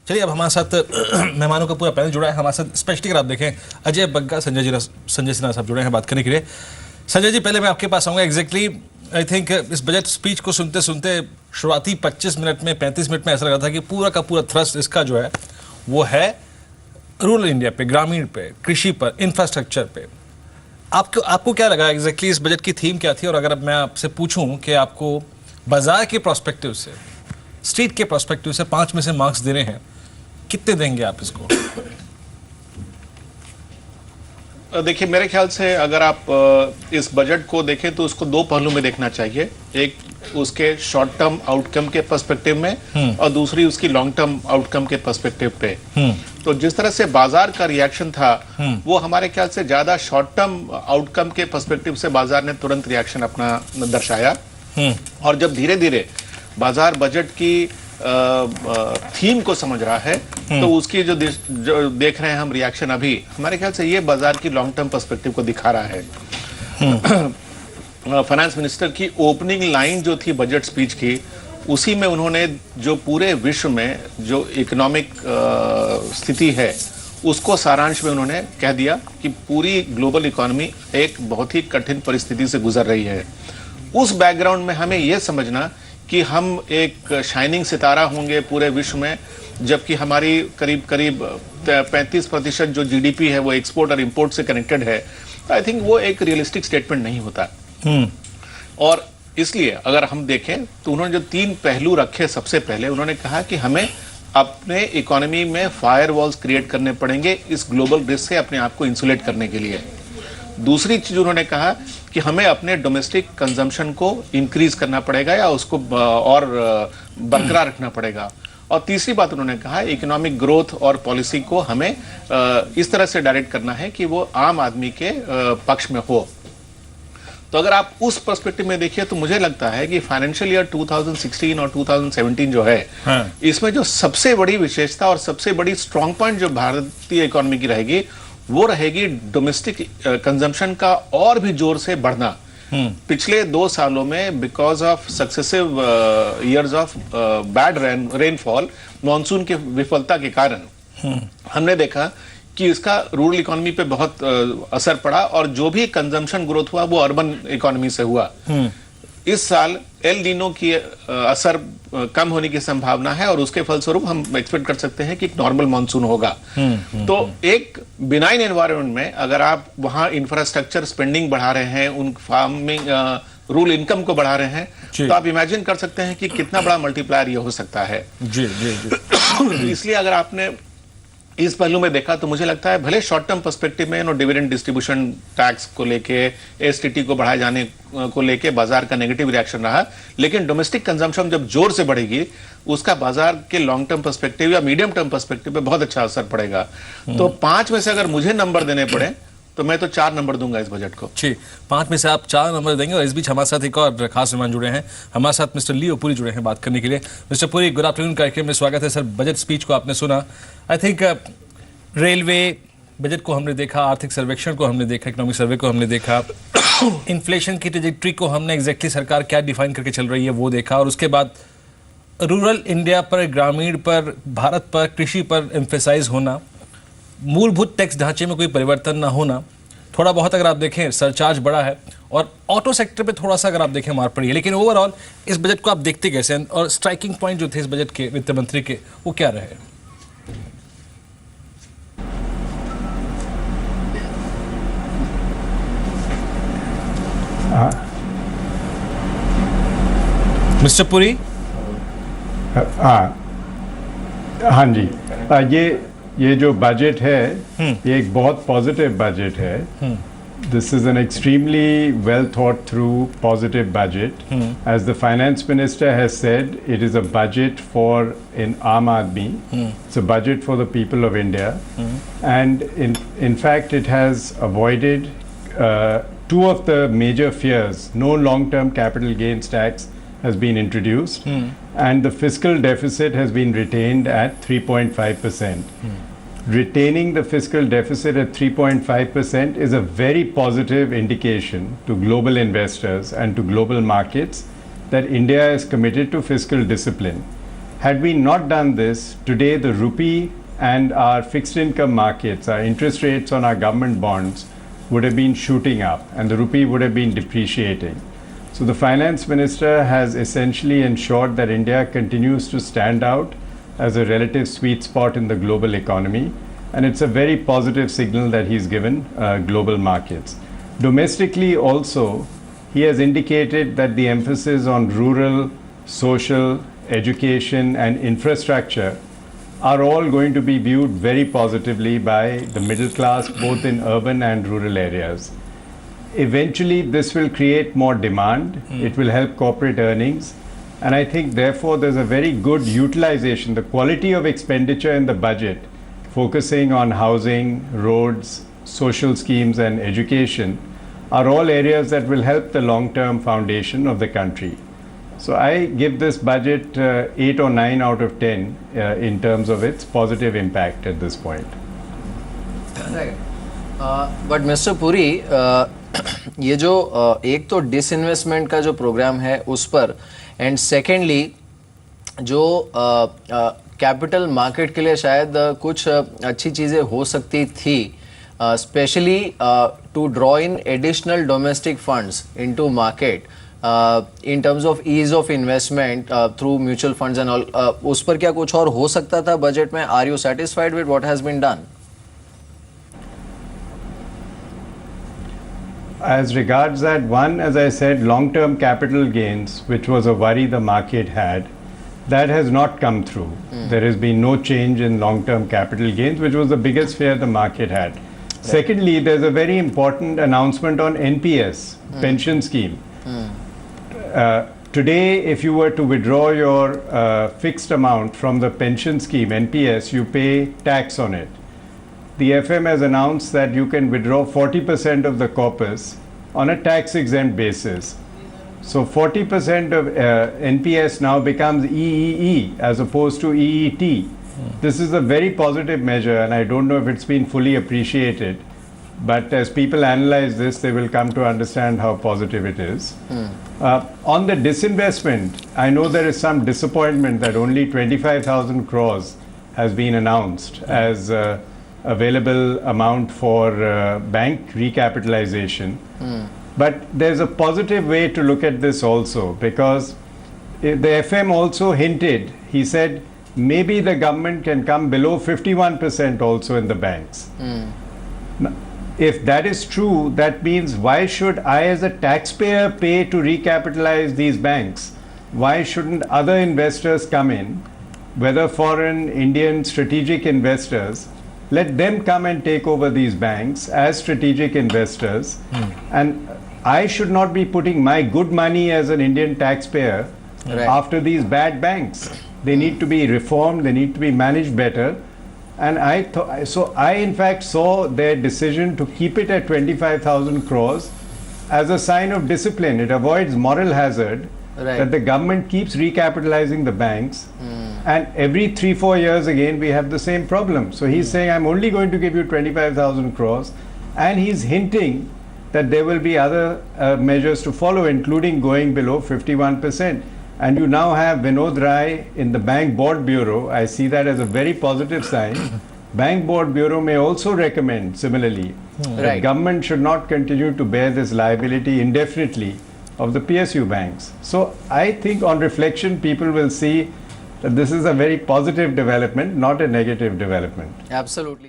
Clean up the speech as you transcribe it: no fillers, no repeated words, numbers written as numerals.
चलिए अब हमारे साथ मेहमानों का पूरा पैनल जुड़ा है हमारे साथ, स्पेशली अगर आप देखें अजय बग्गा, संजय सिन्हा साहब जुड़े हैं बात करने के लिए। संजय जी, पहले मैं आपके पास आऊँगा। एग्जैक्टली आई थिंक इस बजट स्पीच को सुनते सुनते शुरुआती 25 मिनट में 35 मिनट में ऐसा लगा था कि पूरा का पूरा थ्रस्ट इसका जो है वो है रूरल इंडिया पे, ग्रामीण पे, कृषि पर, इंफ्रास्ट्रक्चर पे। आपको क्या लगा एग्जैक्टली इस बजट की थीम क्या थी? और अगर मैं आपसे पूछूं कि आपको बाजार के प्रोस्पेक्टिव से, स्ट्रीट के प्रोस्पेक्टिव से 5 में से मार्क्स देने हैं, कितने देंगे आप इसको? देखिए, मेरे ख्याल से अगर आप इस बजट को देखें तो उसको दो पहलू में देखना चाहिए। एक उसके शॉर्ट टर्म आउटकम के पर्सपेक्टिव में और दूसरी उसकी लॉन्ग टर्म आउटकम के पर्सपेक्टिव पे। तो जिस तरह से बाजार का रिएक्शन था वो हमारे ख्याल से ज्यादा शॉर्ट टर्म आउटकम के पर्सपेक्टिव से बाजार ने तुरंत रिएक्शन अपना दर्शाया। और जब धीरे धीरे बाजार बजट की थीम को समझ रहा है तो उसकी जो देख रहे हैं हम रिएक्शन अभी, हमारे ख्याल से ये बाजार की लॉन्ग टर्म पर्सपेक्टिव को दिखा रहा है। फाइनेंस मिनिस्टर की ओपनिंग लाइन जो थी बजट स्पीच की, उसी में उन्होंने जो पूरे विश्व में जो इकोनॉमिक स्थिति है उसको सारांश में उन्होंने कह दिया कि पूरी ग्लोबल इकोनॉमी एक बहुत ही कठिन परिस्थिति से गुजर रही है। उस बैकग्राउंड में हमें यह समझना कि हम एक शाइनिंग सितारा होंगे पूरे विश्व में, जबकि हमारी करीब 35% जो जीडीपी है वो एक्सपोर्ट और इंपोर्ट से कनेक्टेड है, आई थिंक वो एक रियलिस्टिक स्टेटमेंट नहीं होता। और इसलिए अगर हम देखें तो उन्होंने जो 3 पहलू रखे, सबसे पहले उन्होंने कहा कि हमें अपने इकोनॉमी में फायरवॉल्स क्रिएट करने पड़ेंगे इस ग्लोबल रिस्क से अपने आप को इंसुलेट करने के लिए। दूसरी चीज उन्होंने कहा कि हमें अपने डोमेस्टिक कंजम्पशन को इंक्रीज करना पड़ेगा या उसको और बरकरार रखना पड़ेगा। और तीसरी बात उन्होंने कहा, इकोनॉमिक ग्रोथ और पॉलिसी को हमें इस तरह से डायरेक्ट करना है कि वो आम आदमी के पक्ष में हो। तो अगर आप उस पर्सपेक्टिव में देखिए तो मुझे लगता है कि फाइनेंशियल ईयर 2016 और 2017 जो है, इसमें जो सबसे बड़ी विशेषता और सबसे बड़ी स्ट्रॉन्ग पॉइंट जो भारतीय इकोनॉमी की रहेगी वो रहेगी डोमेस्टिक कंजम्पशन का और भी जोर से बढ़ना। पिछले 2 सालों में because of successive years of bad rainfall, monsoon की विफलता के कारण हमने देखा कि इसका रूरल इकोनॉमी पे बहुत असर पड़ा और जो भी कंजम्पशन ग्रोथ हुआ वो अर्बन इकोनॉमी से हुआ। इस साल एल नीनो की असर कम होने की संभावना है और उसके फलस्वरूप हम एक्सपेक्ट कर सकते हैं कि नॉर्मल मॉनसून होगा। तो एक बिनाइन एनवायरनमेंट में अगर आप वहां इंफ्रास्ट्रक्चर स्पेंडिंग बढ़ा रहे हैं, उन फार्मिंग रूरल इनकम को बढ़ा रहे हैं, तो आप इमेजिन कर सकते हैं कि कितना बड़ा मल्टीप्लायर ये हो सकता है। जी जी जी। इसलिए अगर आपने इस पहलू में देखा तो मुझे लगता है भले शॉर्ट टर्म पर्सपेक्टिव में डिविडेंड डिस्ट्रीब्यूशन टैक्स को लेके, एसटीटी को बढ़ाए जाने को लेके बाजार का नेगेटिव रिएक्शन रहा, लेकिन डोमेस्टिक कंजम्पशन जब जोर से बढ़ेगी उसका बाजार के लॉन्ग टर्म पर्सपेक्टिव या मीडियम टर्म पर्सपेक्टिव पे बहुत अच्छा असर पड़ेगा। तो 5 में से अगर मुझे नंबर देने पड़े तो मैं तो 4 नंबर दूंगा इस बजट को। जी, 5 में से आप 4 नंबर देंगे। और इस बीच हमारे साथ एक और खास मेहमान जुड़े हैं, हमारे साथ मिस्टर लियो पुरी जुड़े हैं बात करने के लिए। मिस्टर पुरी, गुड आफ्टरनून कार्यक्रम में स्वागत है सर। बजट स्पीच को आपने सुना, आई थिंक रेलवे बजट को हमने देखा, आर्थिक सर्वेक्षण को हमने देखा, इकोनॉमिक सर्वे को हमने देखा, इन्फ्लेशन की ट्रेजेक्ट्री को हमने एग्जैक्टली सरकार क्या डिफाइन करके चल रही है वो देखा, और उसके बाद रूरल इंडिया पर, ग्रामीण पर, भारत पर, कृषि पर एम्फेसाइज होना, मूलभूत टैक्स ढांचे में कोई परिवर्तन ना होना, थोड़ा बहुत अगर आप देखें सरचार्ज बड़ा है, और ऑटो सेक्टर पे थोड़ा सा अगर आप देखें मार पड़ी है। लेकिन ओवरऑल इस बजट को आप देखते कैसे, और स्ट्राइकिंग पॉइंट जो थे इस बजट के वित्त मंत्री के वो क्या रहे? मिस्टर पुरी। हाँ जी, ये जो बजट है ये एक बहुत पॉजिटिव बजट है। This is an extremely well thought through positive budget. As the finance minister has said, it is a budget for an Aam Aadmi. It's a budget for the people of India. And in fact, it has avoided 2 of the major fears. No long-term capital gains tax has been introduced, and the fiscal deficit has been retained at 3.5%. Retaining the fiscal deficit at 3.5% is a very positive indication to global investors and to global markets that India is committed to fiscal discipline. had we not done this, today the rupee and our fixed income markets, our interest rates on our government bonds would have been shooting up and the rupee would have been depreciating. So the finance minister has essentially ensured that India continues to stand out as a relative sweet spot in the global economy, and it's a very positive signal that he's given global markets. Domestically also, he has indicated that the emphasis on rural, social, education and infrastructure are all going to be viewed very positively by the middle class, both in urban and rural areas. Eventually, this will create more demand. It will help corporate earnings. And I think, therefore, there's a very good utilization, the quality of expenditure in the budget, focusing on housing, roads, social schemes, and education, are all areas that will help the long-term foundation of the country. So I give this budget 8 or 9 out of 10 in terms of its positive impact at this point. Right. But Mr. Puri, ये जो एक तो disinvestment का जो programme है उस पर, and secondly जो कैपिटल मार्केट के लिए शायद कुछ अच्छी चीज़ें हो सकती थी, specially to draw in additional domestic funds into market in terms of ease of investment through mutual funds and all, उस पर क्या कुछ और हो सकता था बजट में? Are you satisfied with what has been done? As regards that, one, as I said, long-term capital gains, which was a worry the market had, that has not come through. There has been no change in long-term capital gains, which was the biggest fear the market had. Secondly, there's a very important announcement on NPS, pension scheme. Today, if you were to withdraw your fixed amount from the pension scheme, NPS, you pay tax on it. The FM has announced that you can withdraw 40% of the corpus on a tax-exempt basis. So 40% of NPS now becomes EEE as opposed to EET. This is a very positive measure, and I don't know if it's been fully appreciated. But as people analyze this, they will come to understand how positive it is. On the disinvestment, I know there is some disappointment that only 25,000 crores has been announced as available amount for bank recapitalization. But there's a positive way to look at this also, because the FM also hinted, he said, maybe the government can come below 51% also in the banks. Now, if that is true, that means why should I as a taxpayer pay to recapitalize these banks? Why shouldn't other investors come in, whether foreign, Indian, strategic investors? Let them come and take over these banks as strategic investors. And I should not be putting my good money as an Indian taxpayer after these bad banks. They need to be reformed, they need to be managed better. And I in fact saw their decision to keep it at 25,000 crores as a sign of discipline. It avoids moral hazard that the government keeps recapitalizing the banks, and every 3-4 years again we have the same problem. So he's saying, I'm only going to give you 25,000 crores, and he's hinting that there will be other measures to follow, including going below 51%. And you now have Vinod Rai in the Bank Board Bureau. I see that as a very positive sign. Bank Board Bureau may also recommend similarly that government should not continue to bear this liability indefinitely of the PSU banks. So I think on reflection, people will see that this is a very positive development, not a negative development. Absolutely.